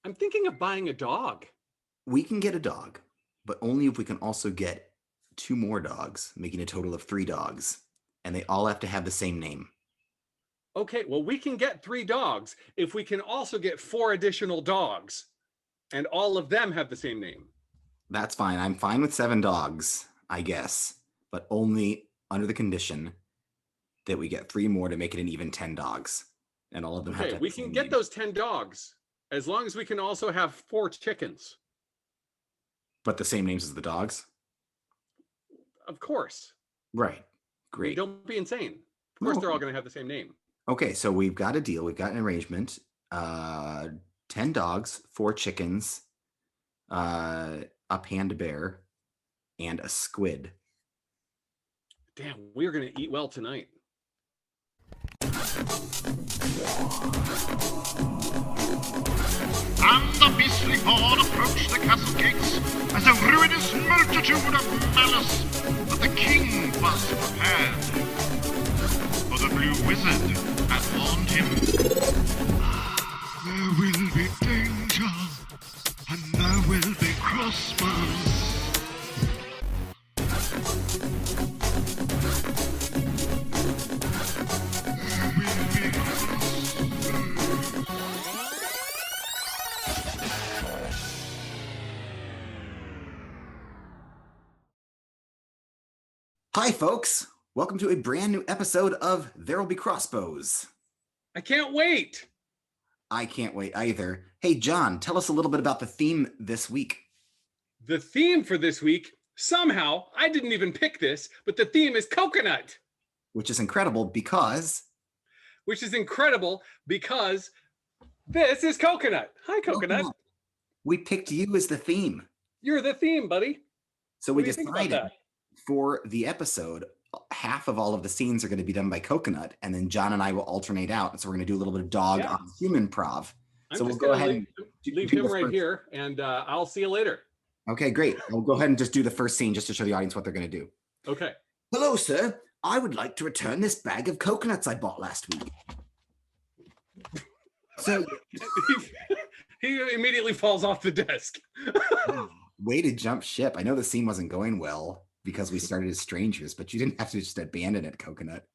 I'm thinking of buying a dog. We can get a dog, but only if we can also get 2 more dogs, making a total of 3 dogs. And they all have to have the same name. Okay, well, we can get 3 dogs if we can also get 4 additional dogs, and all of them have the same name. That's fine. I'm fine with 7 dogs, I guess, but only under the condition that we get 3 more to make it an even 10 dogs. And all of them have to Okay, have we the same can get name. those 10 dogs as long as we can also have 4 chickens. But the same names as the dogs? Of course. Right. I mean, Great. don't be insane. Of course, they're all going to have the same name. Okay, so we've got a deal. We've got an arrangement. 10 dogs, 4 chickens, a panda bear, and a squid. Damn, we're going to eat well tonight. And the beastly horde approached the castle gates as a ruinous multitude of malice. But the king was prepared, for the blue wizard had warned him. There will be danger, and there will be crossbows. Hi, folks. Welcome to a brand new episode of There'll Be Crossbows. I can't wait. I can't wait either. Hey, John, tell us a little bit about the theme this week. The theme for this week, somehow, I didn't even pick this, but the theme is coconut. Which is incredible because... Which is incredible because this is coconut. Hi, coconut. We picked you as the theme. You're the theme, buddy. So What we do you think about decided that? for the episode, half of all of the scenes are going to be done by Coconut, and then John and I will alternate out. And so we're going to do a little bit of dog on human improv. So we'll go ahead and leave him right here, and I'll see you later. Okay, great. We'll go ahead and just do the first scene just to show the audience what they're going to do. Okay. Hello, sir. I would like to return this bag of coconuts I bought last week. So he immediately falls off the desk. Way to jump ship. I know the scene wasn't going well because we started as strangers, but you didn't have to just abandon it, Coconut.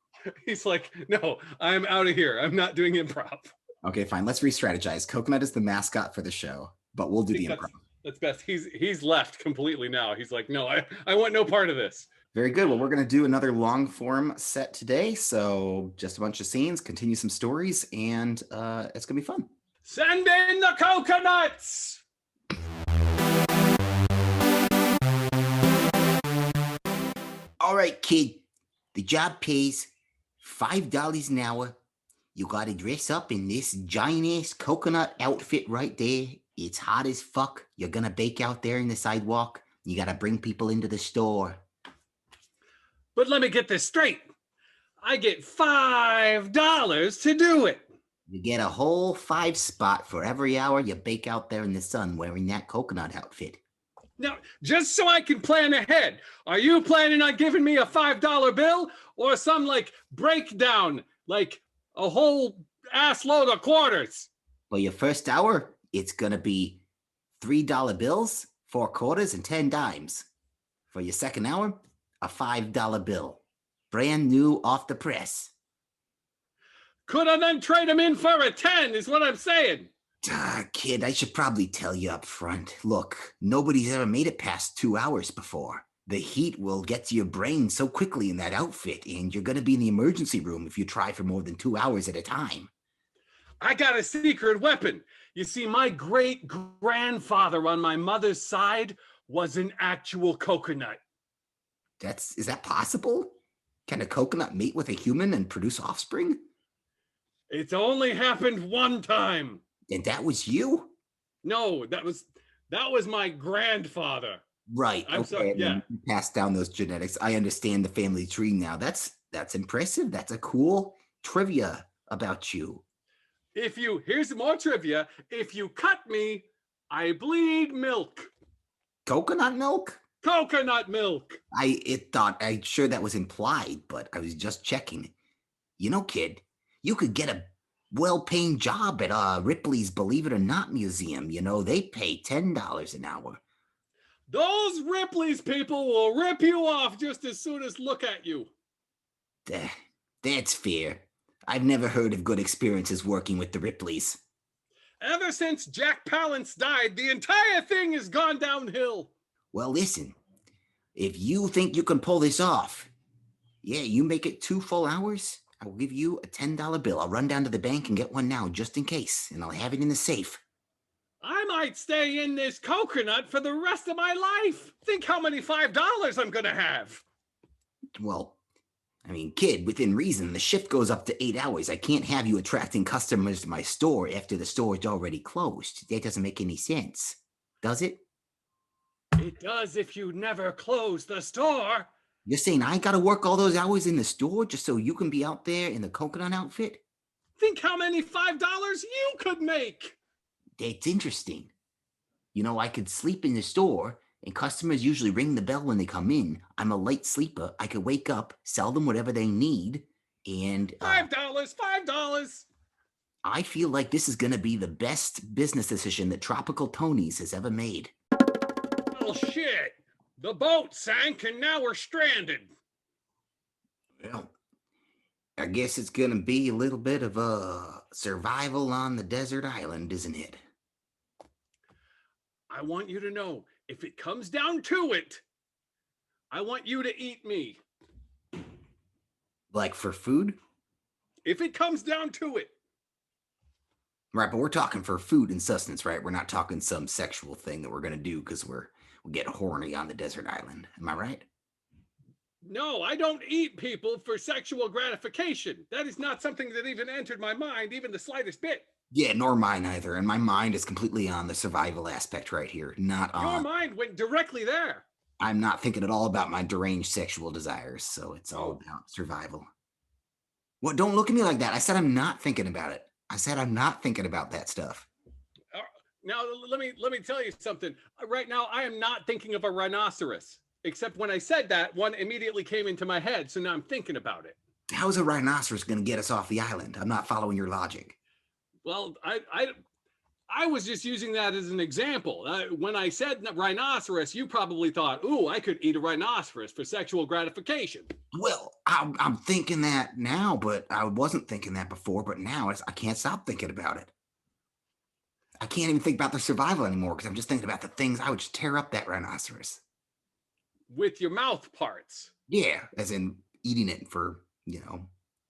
He's like, no, I'm out of here. I'm not doing improv. Okay, fine. Let's re-strategize. Coconut is the mascot for the show, but we'll do the improv. That's best. He's left completely now. He's like, no, I want no part of this. Very good. Well, we're going to do another long form set today. So just a bunch of scenes, continue some stories, and it's going to be fun. Send in the coconuts! All right, kid. The job pays $5 an hour. You got to dress up in this giant-ass coconut outfit right there. It's hot as fuck. You're going to bake out there in the sidewalk. You got to bring people into the store. But let me get this straight. I get $5 to do it. You get a whole 5 spot for every hour you bake out there in the sun wearing that coconut outfit. Now, just so I can plan ahead, are you planning on giving me a $5 bill or some like breakdown, like a whole ass load of quarters? For your first hour, it's going to be $3 bills, 4 quarters, and 10 dimes. For your second hour, a $5 bill. Brand new off the press. Could I then trade them in for a 10 is what I'm saying. Kid, I should probably tell you up front. Look, nobody's ever made it past 2 hours before. The heat will get to your brain so quickly in that outfit, and you're going to be in the emergency room if you try for more than 2 hours at a time. I got a secret weapon. You see, my great-grandfather on my mother's side was an actual coconut. Is that possible? Can a coconut mate with a human and produce offspring? It's only happened one time. And that was you? No, that was my grandfather. Right. I'm sorry. Yeah. You passed down those genetics. I understand the family tree now. That's impressive. That's a cool trivia about you. Here's more trivia. If you cut me, I bleed milk. Coconut milk? Coconut milk. I'm sure that was implied, but I was just checking. You know, kid, you could get a well-paying job at Ripley's Believe It or Not museum. You know, they pay $10 an hour. Those Ripley's people will rip you off just as soon as look at you. That's fair. I've never heard of good experiences working with the Ripleys. Ever since Jack Palance died, the entire thing has gone downhill. Well, listen, if you think you can pull this off, yeah, you make it 2 full hours, I will give you a $10 bill. I'll run down to the bank and get one now just in case, and I'll have it in the safe. I might stay in this coconut for the rest of my life. Think how many $5 I'm gonna have. Well, I mean, kid, within reason, the shift goes up to 8 hours. I can't have you attracting customers to my store after the store is already closed. That doesn't make any sense, does it? It does if you never close the store. You're saying I gotta work all those hours in the store just so you can be out there in the coconut outfit? Think how many $5 you could make. That's interesting. You know, I could sleep in the store, and customers usually ring the bell when they come in. I'm a light sleeper. I could wake up, sell them whatever they need, and $5. I feel like this is going to be the best business decision that Tropical Tony's has ever made. Well, shit. The boat sank and now we're stranded. Well, I guess it's going to be a little bit of a survival on the desert island, isn't it? I want you to know, if it comes down to it, I want you to eat me. Like for food? If it comes down to it. Right, but we're talking for food and sustenance, right? We're not talking some sexual thing that we're going to do because we'll get horny on the desert island. Am I right? No, I don't eat people for sexual gratification. That is not something that even entered my mind, even the slightest bit. Yeah, nor mine either. And my mind is completely on the survival aspect right here, not on... Your mind went directly there. I'm not thinking at all about my deranged sexual desires, so it's all about survival. What? Don't look at me like that. I said I'm not thinking about it. I said I'm not thinking about that stuff. Now, let me tell you something. Right now, I am not thinking of a rhinoceros. Except when I said that, one immediately came into my head, so now I'm thinking about it. How is a rhinoceros going to get us off the island? I'm not following your logic. Well, I was just using that as an example. When I said rhinoceros, you probably thought, ooh, I could eat a rhinoceros for sexual gratification. Well, I'm thinking that now, but I wasn't thinking that before, but now I can't stop thinking about it. I can't even think about the survival anymore because I'm just thinking about the things I would just tear up that rhinoceros. With your mouth parts. Yeah, as in eating it for,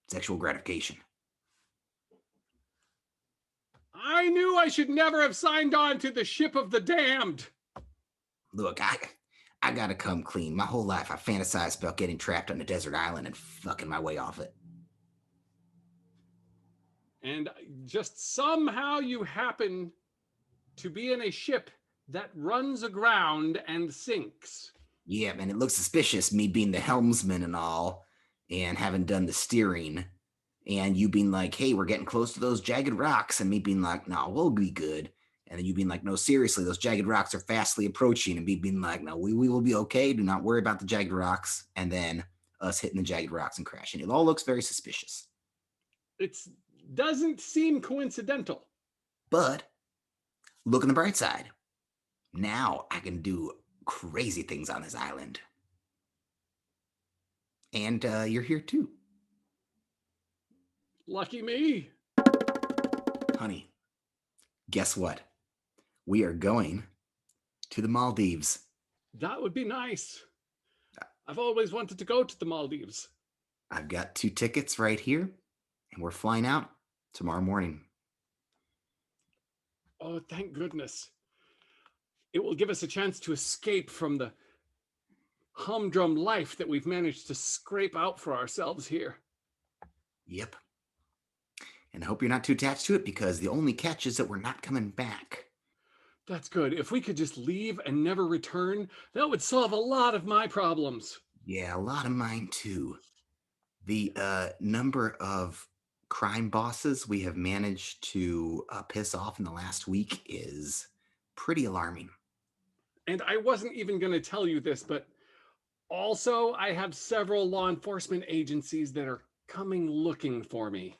sexual gratification. I knew I should never have signed on to the ship of the damned. Look, I gotta come clean. My whole life I fantasized about getting trapped on a desert island and fucking my way off it. And just somehow you happen to be in a ship that runs aground and sinks. Yeah, man, it looks suspicious, me being the helmsman and all, and having done the steering, and you being like, hey, we're getting close to those jagged rocks, and me being like, no, we'll be good. And then you being like, no, seriously, those jagged rocks are fastly approaching, and me being like, no, we will be okay. Do not worry about the jagged rocks. And then us hitting the jagged rocks and crashing. It all looks very suspicious. It doesn't seem coincidental. But look on the bright side. Now I can do crazy things on this island. And you're here too. Lucky me. Honey, guess what? We are going to the Maldives. That would be nice. I've always wanted to go to the Maldives. I've got 2 tickets right here, and we're flying out tomorrow morning. Oh, thank goodness. It will give us a chance to escape from the humdrum life that we've managed to scrape out for ourselves here. Yep. And I hope you're not too attached to it, because the only catch is that we're not coming back. That's good. If we could just leave and never return, that would solve a lot of my problems. Yeah, a lot of mine too. The number of crime bosses we have managed to piss off in the last week is pretty alarming. And I wasn't even going to tell you this, but also I have several law enforcement agencies that are coming looking for me.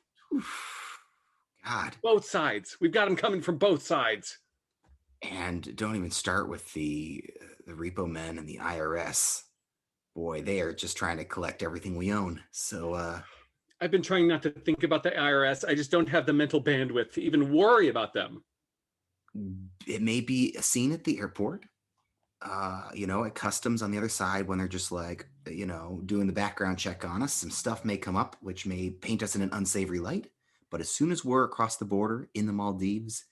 God. Both sides. We've got them coming from both sides. And don't even start with the repo men and the IRS. Boy, they are just trying to collect everything we own. So I've been trying not to think about the IRS. I just don't have the mental bandwidth to even worry about them. it may be a scene at the airport. At customs on the other side when they're just like, doing the background check on us. Some stuff may come up which may paint us in an unsavory light. But as soon as we're across the border in the Maldives,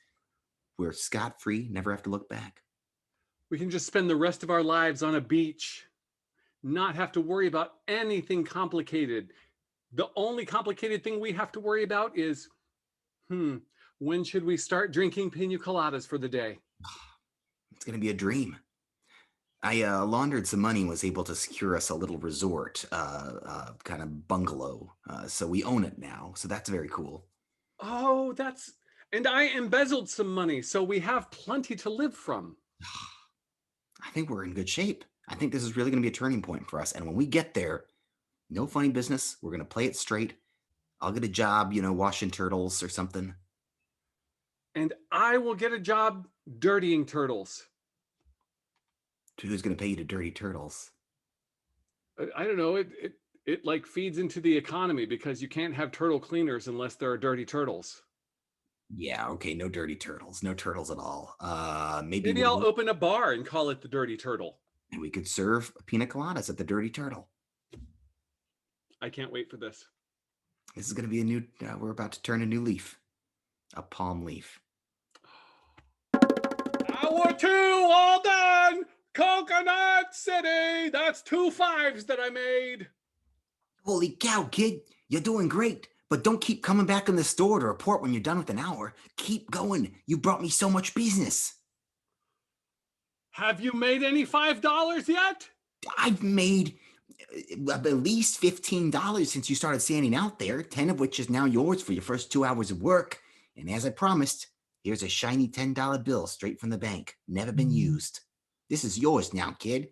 we're scot-free, never have to look back. We can just spend the rest of our lives on a beach, not have to worry about anything complicated. The only complicated thing we have to worry about is, when should we start drinking pina coladas for the day? It's going to be a dream. I laundered some money and was able to secure us a little resort, kind of bungalow. So we own it now. So that's very cool. Oh, and I embezzled some money, so we have plenty to live from. I think we're in good shape. I think this is really going to be a turning point for us. And when we get there, no funny business. We're going to play it straight. I'll get a job, washing turtles or something. And I will get a job dirtying turtles. Who's going to pay you to dirty turtles? I don't know. It like feeds into the economy because you can't have turtle cleaners unless there are dirty turtles. Yeah, okay, no dirty turtles. No turtles at all. Maybe I'll open a bar and call it the Dirty Turtle. And we could serve pina coladas at the Dirty Turtle. I can't wait for this. This is going to be we're about to turn a new leaf. A palm leaf. Hour 2, all done! Coconut City! That's 2 5s that I made. Holy cow, kid. You're doing great. But don't keep coming back in the store to report when you're done with an hour. Keep going. You brought me so much business. Have you made any $5 yet? I've made at least $15 since you started standing out there, 10 of which is now yours for your first 2 hours of work. And as I promised, here's a shiny $10 bill straight from the bank. Never been used. This is yours now, kid.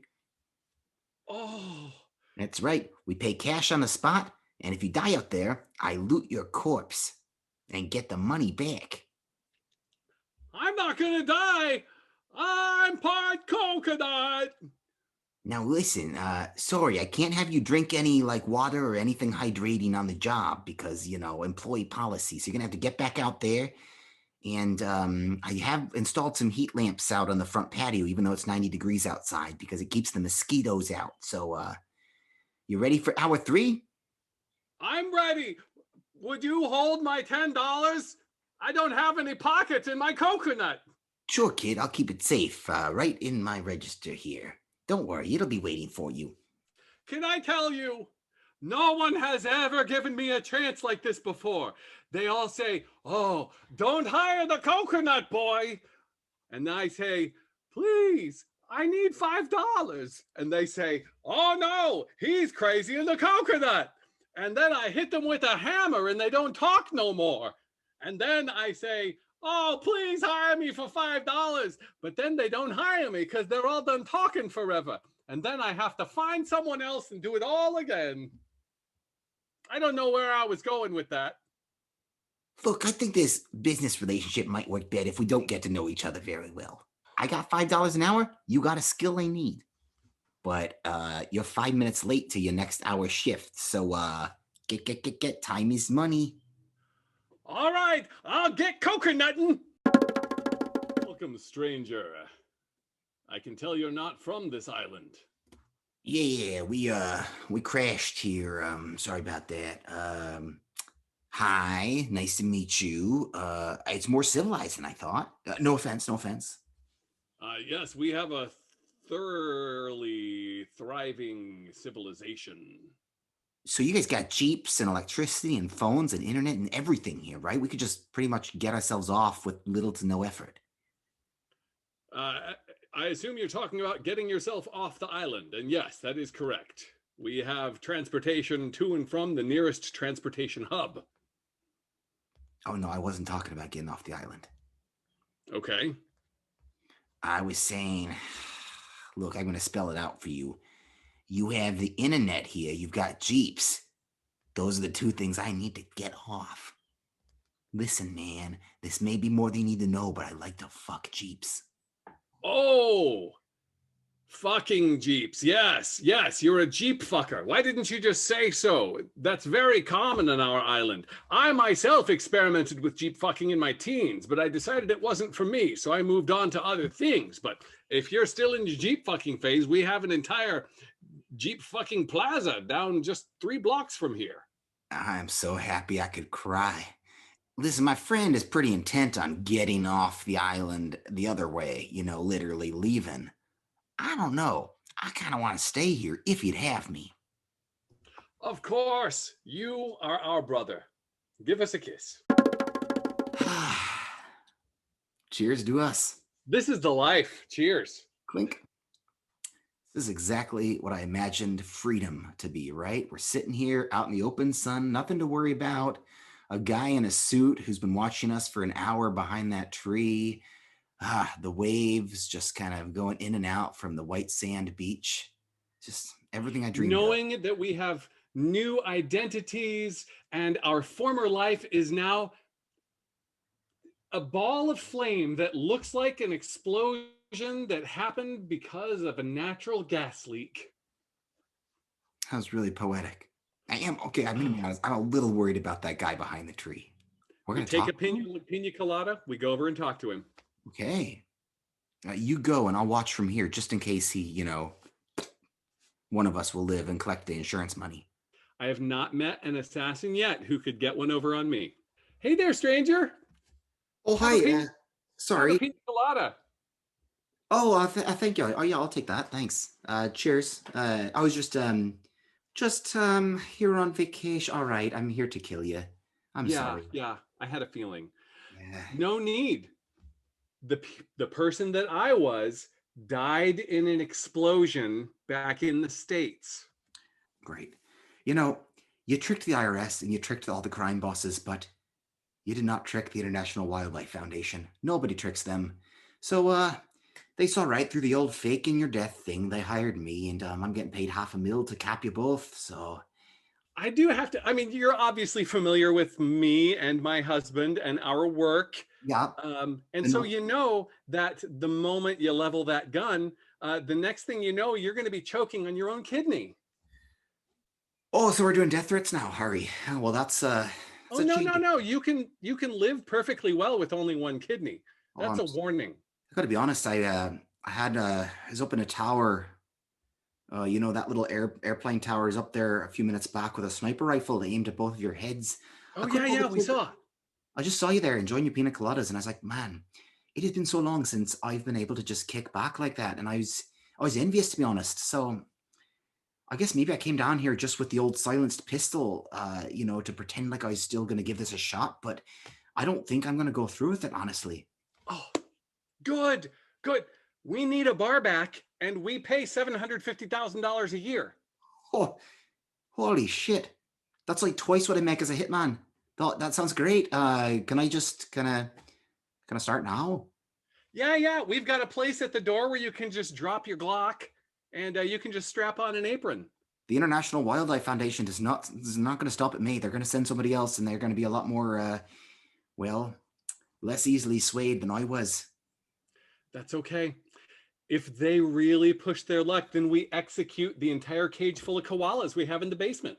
Oh. That's right. We pay cash on the spot. And if you die out there, I loot your corpse and get the money back. I'm not going to die. I'm part coconut. Now listen, sorry, I can't have you drink any water or anything hydrating on the job because, employee policy. So you're going to have to get back out there. And I have installed some heat lamps out on the front patio, even though it's 90 degrees outside because it keeps the mosquitoes out. So you ready for hour 3? I'm ready. Would you hold my $10? I don't have any pockets in my coconut. Sure, kid. I'll keep it safe right in my register here. Don't worry. It'll be waiting for you. Can I tell you, no one has ever given me a chance like this before. They all say, oh, don't hire the coconut boy. And I say, please, I need $5. And they say, oh, no, he's crazy in the coconut. And then I hit them with a hammer and they don't talk no more. And then I say, oh, please hire me for $5. But then they don't hire me because they're all done talking forever. And then I have to find someone else and do it all again. I don't know where I was going with that. Look, I think this business relationship might work better if we don't get to know each other very well. I got $5 an hour. You got a skill I need. But you're 5 minutes late to your next hour shift. So get. Time is money. All right, I'll get coconutting. Welcome, stranger. I can tell you're not from this island. Yeah, we crashed here. Sorry about that. Hi, nice to meet you. It's more civilized than I thought. No offense. Yes, we have a thoroughly thriving civilization. So you guys got Jeeps and electricity and phones and internet and everything here, right? We could just pretty much get ourselves off with little to no effort. I assume you're talking about getting yourself off the island. And yes, that is correct. We have transportation to and from the nearest transportation hub. Oh, no, I wasn't talking about getting off the island. Okay. I was saying, look, I'm going to spell it out for you. You have the internet here. You've got Jeeps. Those are the 2 things I need to get off. Listen, man, this may be more than you need to know, but I like to fuck Jeeps. Oh, fucking Jeeps. Yes, yes, you're a Jeep fucker. Why didn't you just say so? That's very common on our island. I myself experimented with Jeep fucking in my teens, but I decided it wasn't for me, so I moved on to other things. But if you're still in your Jeep fucking phase, we have an entire Jeep fucking plaza down just 3 blocks from here. I'm so happy I could cry. Listen, my friend is pretty intent on getting off the island the other way, literally leaving. I don't know. I kind of want to stay here if you'd have me. Of course, you are our brother. Give us a kiss. Cheers to us. This is the life. Cheers. Clink. This is exactly what I imagined freedom to be, right? We're sitting here out in the open sun, nothing to worry about. A guy in a suit who's been watching us for an hour behind that tree. The waves just kind of going in and out from the white sand beach. Just everything I dreamed of. Knowing that we have new identities and our former life is now a ball of flame that looks like an explosion that happened because of a natural gas leak. That was really poetic. I am, okay, I'm going to be honest, I'm a little worried about that guy behind the tree. We're We going to take talk. a pina colada, we go over and talk to him. Okay. You go and I'll watch from here just in case he, one of us will live and collect the insurance money. I have not met an assassin yet who could get one over on me. Hey there, stranger. Oh, Have a pina- hi. Have a Sorry. pina colada. Oh, I thank you. Oh, yeah, I'll take that. Thanks. Cheers. I was just here on vacation. All right, I'm here to kill you. I'm sorry. Yeah, I had a feeling. Yeah. No need. The person that I was died in an explosion back in the States. Great. You tricked the IRS and you tricked all the crime bosses, but you did not trick the International Wildlife Foundation. Nobody tricks them. So, they saw right through the old faking your death thing. They hired me, and I'm getting paid $500,000 to cap you both, so... I do have to, you're obviously familiar with me and my husband and our work. Yeah. And so you know that the moment you level that gun, the next thing you know, you're going to be choking on your own kidney. Oh, so we're doing death threats now, Harry. Well, that's Oh, no. You can live perfectly well with only one kidney. That's a warning. I gotta be honest, I was up in a tower. That little airplane tower is up there a few minutes back with a sniper rifle aimed at both of your heads. Oh, yeah, we saw. I just saw you there enjoying your pina coladas, and I was like, man, it has been so long since I've been able to just kick back like that, and I was envious, to be honest. So I guess maybe I came down here just with the old silenced pistol, to pretend like I was still going to give this a shot, but I don't think I'm going to go through with it, honestly. Oh, good. We need a bar back, and we pay $750,000 a year. Oh, holy shit. That's like twice what I make as a hitman. That sounds great. Can I just can I start now? Yeah. We've got a place at the door where you can just drop your Glock and you can just strap on an apron. The International Wildlife Foundation is not going to stop at me. They're going to send somebody else, and they're going to be a lot more, less easily swayed than I was. That's okay. If they really push their luck, then we execute the entire cage full of koalas we have in the basement.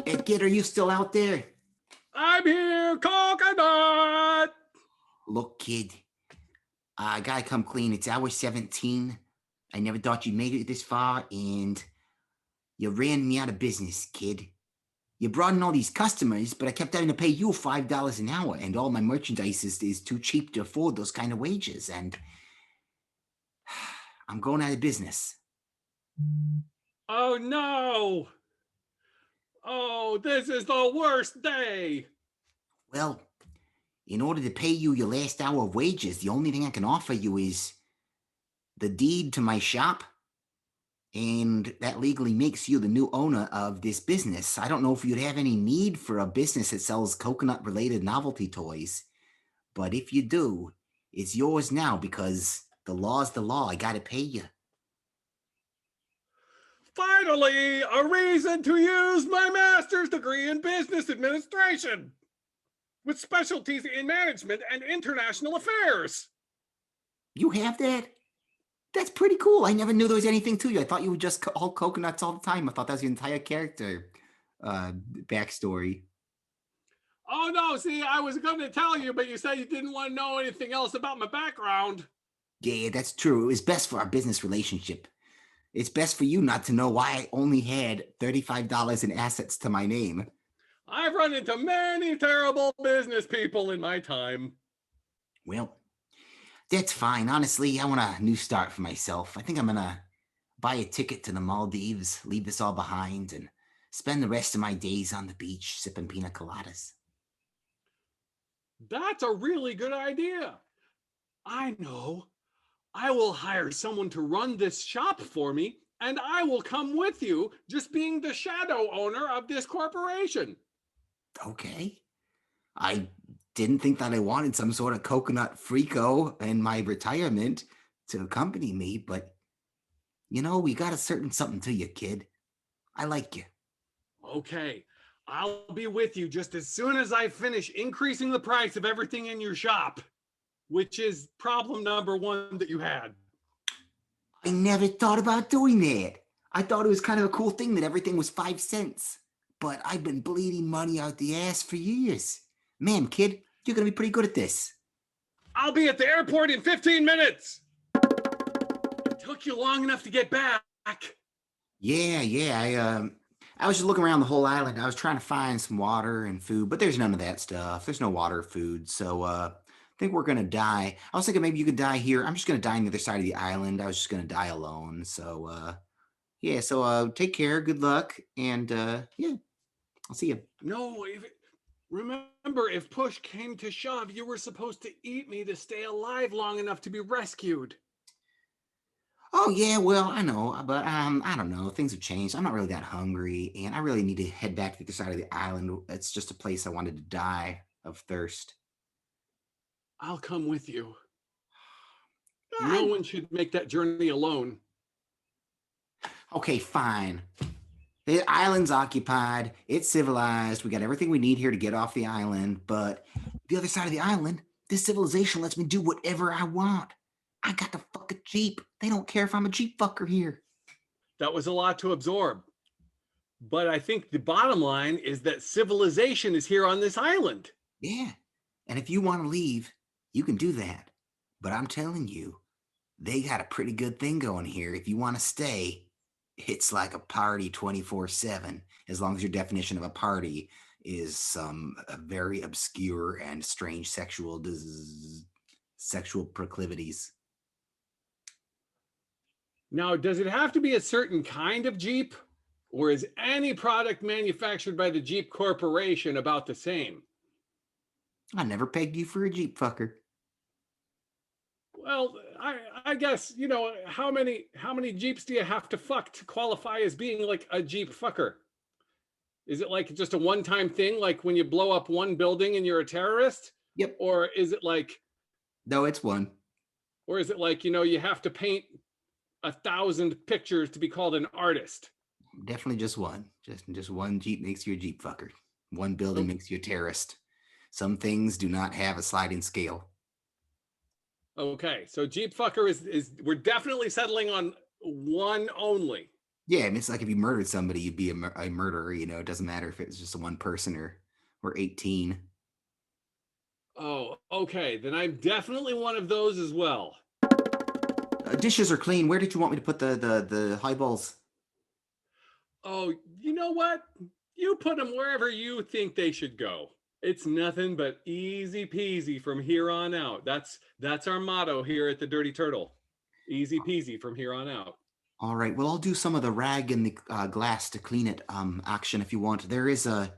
Hey, kid, are you still out there? I'm here, coconut! Look, kid, I gotta come clean. It's hour 17. I never thought you made it this far, and you ran me out of business, kid. You brought in all these customers, but I kept having to pay you $5 an hour, and all my merchandise is too cheap to afford those kind of wages, and I'm going out of business. Oh, no! Oh, this is the worst day! Well, in order to pay you your last hour of wages, the only thing I can offer you is the deed to my shop, and that legally makes you the new owner of this business. I don't know if you'd have any need for a business that sells coconut-related novelty toys, but if you do, it's yours now because the law's the law. I gotta pay you. Finally, a reason to use my master's degree in business administration. with specialties in management and international affairs. You have that? That's pretty cool. I never knew there was anything to you. I thought you were just all coconuts all the time. I thought that was your entire character backstory. Oh no, see, I was going to tell you, but you said you didn't want to know anything else about my background. Yeah, that's true. It was best for our business relationship. It's best for you not to know why I only had $35 in assets to my name. I've run into many terrible business people in my time. Well, that's fine. Honestly, I want a new start for myself. I think I'm gonna buy a ticket to the Maldives, leave this all behind, and spend the rest of my days on the beach sipping pina coladas. That's a really good idea. I know. I will hire someone to run this shop for me, and I will come with you, just being the shadow owner of this corporation. Okay. I didn't think that I wanted some sort of coconut freako in my retirement to accompany me, but we got a certain something to you, kid. I like you. Okay, I'll be with you just as soon as I finish increasing the price of everything in your shop, which is problem number one that you had. I never thought about doing that. I thought it was kind of a cool thing that everything was 5 cents. But I've been bleeding money out the ass for years. Man, kid, you're going to be pretty good at this. I'll be at the airport in 15 minutes. It took you long enough to get back. Yeah. I was just looking around the whole island. I was trying to find some water and food, but there's none of that stuff. There's no water or food. So I think we're going to die. I was thinking maybe you could die here. I'm just going to die on the other side of the island. I was just going to die alone. So take care. Good luck. And I'll see you. No, remember, if push came to shove, you were supposed to eat me to stay alive long enough to be rescued. Oh yeah, well, I know, but I don't know. Things have changed. I'm not really that hungry, and I really need to head back to the other side of the island. It's just a place I wanted to die of thirst. I'll come with you. Ah, No one should make that journey alone. Okay, fine. The island's occupied. It's civilized. We got everything we need here to get off the island. But the other side of the island, this civilization lets me do whatever I want. I got to fuck a Jeep. They don't care if I'm a Jeep fucker here. That was a lot to absorb. But I think the bottom line is that civilization is here on this island. Yeah. And if you want to leave, you can do that. But I'm telling you, they got a pretty good thing going here. If you want to stay, it's like a party 24/7, as long as your definition of a party is some very obscure and strange sexual proclivities. Now, does it have to be a certain kind of Jeep? Or is any product manufactured by the Jeep Corporation about the same? I never pegged you for a Jeep fucker. Well, I guess, how many Jeeps do you have to fuck to qualify as being like a Jeep fucker? Is it like just a one-time thing, like when you blow up one building and you're a terrorist? Yep. Or is it like... No, it's one. Or is it like, you have to paint 1,000 pictures to be called an artist? Definitely just one. Just one Jeep makes you a Jeep fucker. One building makes you a terrorist. Some things do not have a sliding scale. Okay, so Jeep fucker is we're definitely settling on one only. Yeah, I mean, it's like if you murdered somebody, you'd be a murderer. It doesn't matter if it's just one person or 18. Oh, okay. Then I'm definitely one of those as well. Dishes are clean. Where did you want me to put the highballs? Oh, you know what? You put them wherever you think they should go. It's nothing but easy peasy from here on out. That's our motto here at the Dirty Turtle. Easy peasy from here on out. All right. Well, I'll do some of the rag and the glass to clean it action if you want. There's a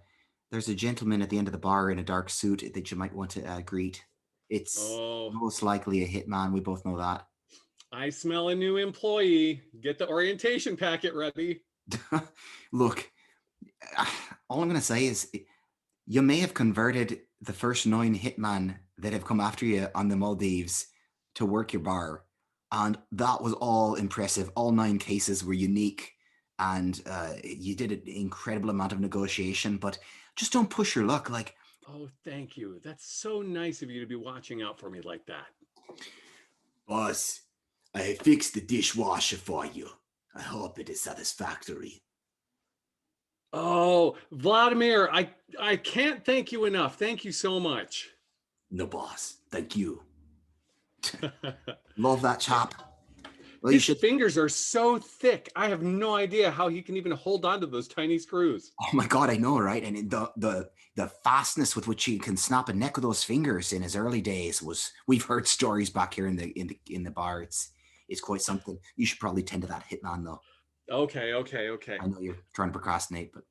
gentleman at the end of the bar in a dark suit that you might want to greet. It's most likely a hitman. We both know that. I smell a new employee. Get the orientation packet ready. Look, all I'm going to say is you may have converted the first 9 hitmen that have come after you on the Maldives to work your bar. And that was all impressive. All 9 cases were unique. And you did an incredible amount of negotiation. But just don't push your luck. Like, Oh, thank you. That's so nice of you to be watching out for me like that. Boss, I fixed the dishwasher for you. I hope it is satisfactory. Oh, Vladimir, I can't thank you enough. Thank you so much. No, boss. Thank you. Love that chap. Well, you His should. fingers are so thick. I have no idea how he can even hold on to those tiny screws. Oh my god, I know, right? And the fastness with which he can snap a neck with those fingers in his early days was. We've heard stories back here in the bar. It's quite something. You should probably tend to that hitman though. Okay. I know you're trying to procrastinate, but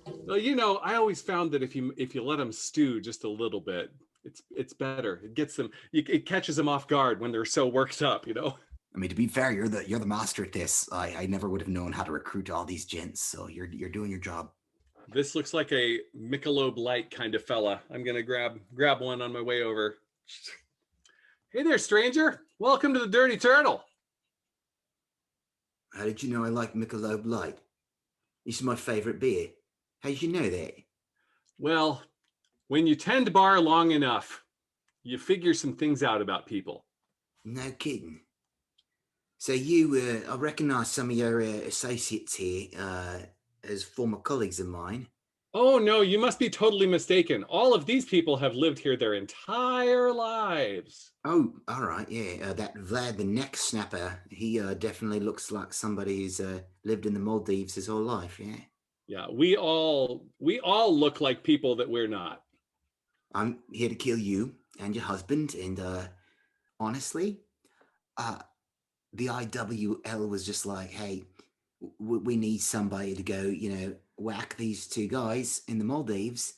Well, I always found that if you let them stew just a little bit, it's better. It gets them. It catches them off guard when they're so worked up. I mean, to be fair, you're the master at this. I never would have known how to recruit all these gents, so you're doing your job. This looks like a Michelob Light kind of fella. I'm gonna grab one on my way over. Hey there, stranger. Welcome to the Dirty Turtle. How did you know I like Michelob Light? This is my favorite beer. How did you know that? Well, when you tend bar long enough, you figure some things out about people. No kidding. So I recognise some of your associates here as former colleagues of mine. Oh no, you must be totally mistaken. All of these people have lived here their entire lives. Oh, all right, yeah. That Vlad the Neck Snapper, he definitely looks like somebody who's lived in the Maldives his whole life, yeah. Yeah, we all look like people that we're not. I'm here to kill you and your husband, and honestly, the IWL was just like, hey, we need somebody to go, whack these two guys in the Maldives.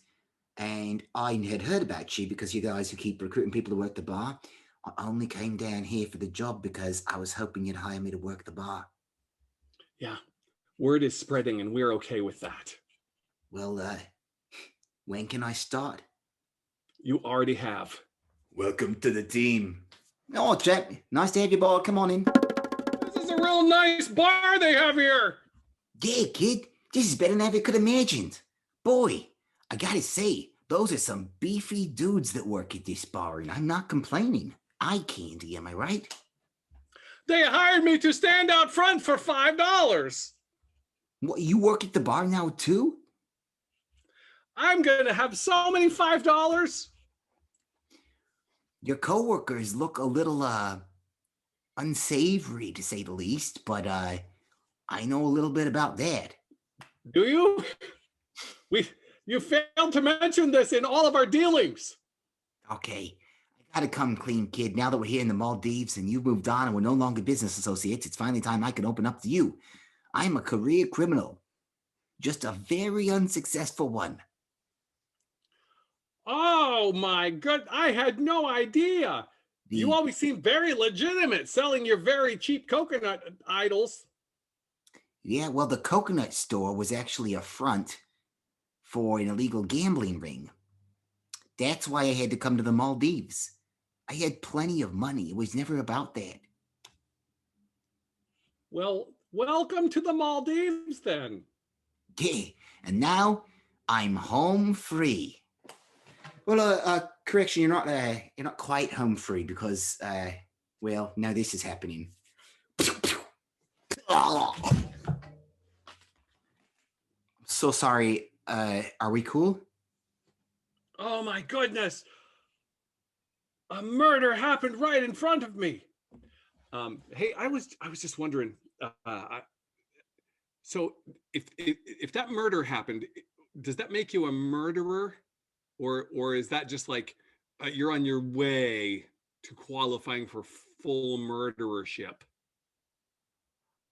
And I had heard about you because you guys who keep recruiting people to work the bar. I only came down here for the job because I was hoping you'd hire me to work the bar. Yeah, word is spreading and we're okay with that. Well, when can I start? You already have. Welcome to the team. Oh, Jack, nice to have you aboard. Come on in. This is a real nice bar they have here. Yeah, kid, this is better than I ever could have imagined. Boy, I gotta say, those are some beefy dudes that work at this bar, and I'm not complaining. Eye candy, am I right? They hired me to stand out front for $5. What, you work at the bar now too? I'm gonna have so many $5. Your coworkers look a little unsavory, to say the least, but I know a little bit about that. Do you? You failed to mention this in all of our dealings. Okay, I gotta come clean, kid. Now that we're here in the Maldives and you've moved on and we're no longer business associates, it's finally time I can open up to you. I'm a career criminal, just a very unsuccessful one. Oh my god, I had no idea. You always seem very legitimate selling your very cheap coconut idols. Yeah, well, the coconut store was actually a front for an illegal gambling ring. That's why I had to come to the Maldives. I had plenty of money. It was never about that. Well, welcome to the Maldives then. Yeah, and now I'm home free. Well, correction, you're not quite home free because, well, now this is happening. So sorry. Are we cool? Oh my goodness. A murder happened right in front of me. Hey, I was just wondering. So if that murder happened, does that make you a murderer, or is that just like you're on your way to qualifying for full murderership?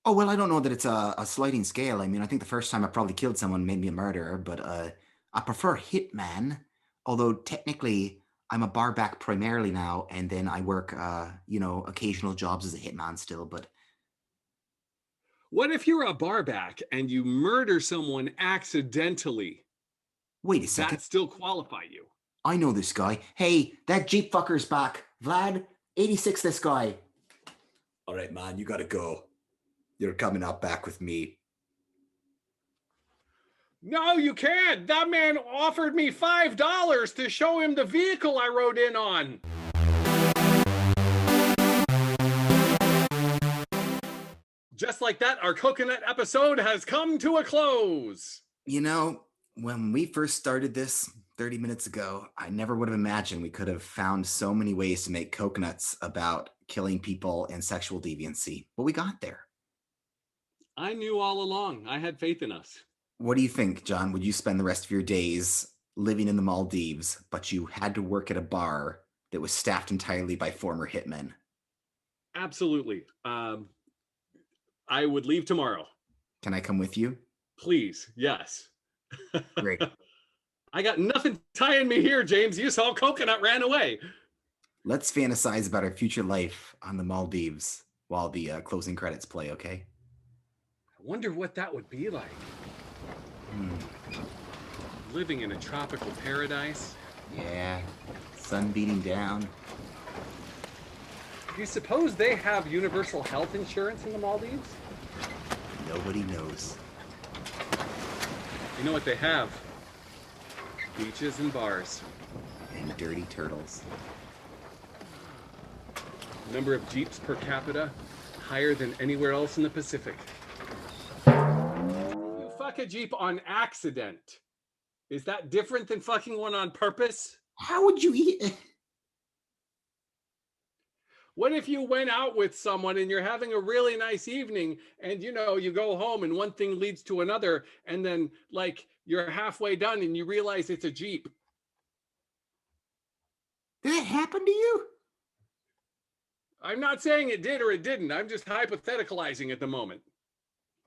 Oh, well, I don't know that it's a sliding scale. I mean, I think the first time I probably killed someone made me a murderer, but I prefer hitman, although technically I'm a barback primarily now, and then I work, occasional jobs as a hitman still, but... What if you're a barback and you murder someone accidentally? Wait a second. That still qualify you? I know this guy. Hey, that Jeep fucker's back. Vlad, 86 this guy. All right, man, you gotta go. You're coming out back with me. No, you can't. That man offered me $5 to show him the vehicle I rode in on. Just like that, our coconut episode has come to a close. You know, when we first started this 30 minutes ago, I never would have imagined we could have found so many ways to make coconuts about killing people and sexual deviancy. But we got there. I knew all along. I had faith in us. What do you think, John? Would you spend the rest of your days living in the Maldives, but you had to work at a bar that was staffed entirely by former hitmen? Absolutely. I would leave tomorrow. Can I come with you? Please, yes. Great. I got nothing tying me here, James. You saw Coconut ran away. Let's fantasize about our future life on the Maldives while the closing credits play, okay? I wonder what that would be like. Living in a tropical paradise. Yeah, sun beating down. Do you suppose they have universal health insurance in the Maldives? Nobody knows. You know what they have? Beaches and bars. And dirty turtles. Number of jeeps per capita, higher than anywhere else in the Pacific. You fuck a jeep on accident. Is that different than fucking one on purpose? How would you eat? What if you went out with someone and you're having a really nice evening and you go home and one thing leads to another and then like you're halfway done and you realize it's a Jeep? Did that happen to you? I'm not saying it did or it didn't. I'm just hypotheticalizing at the moment.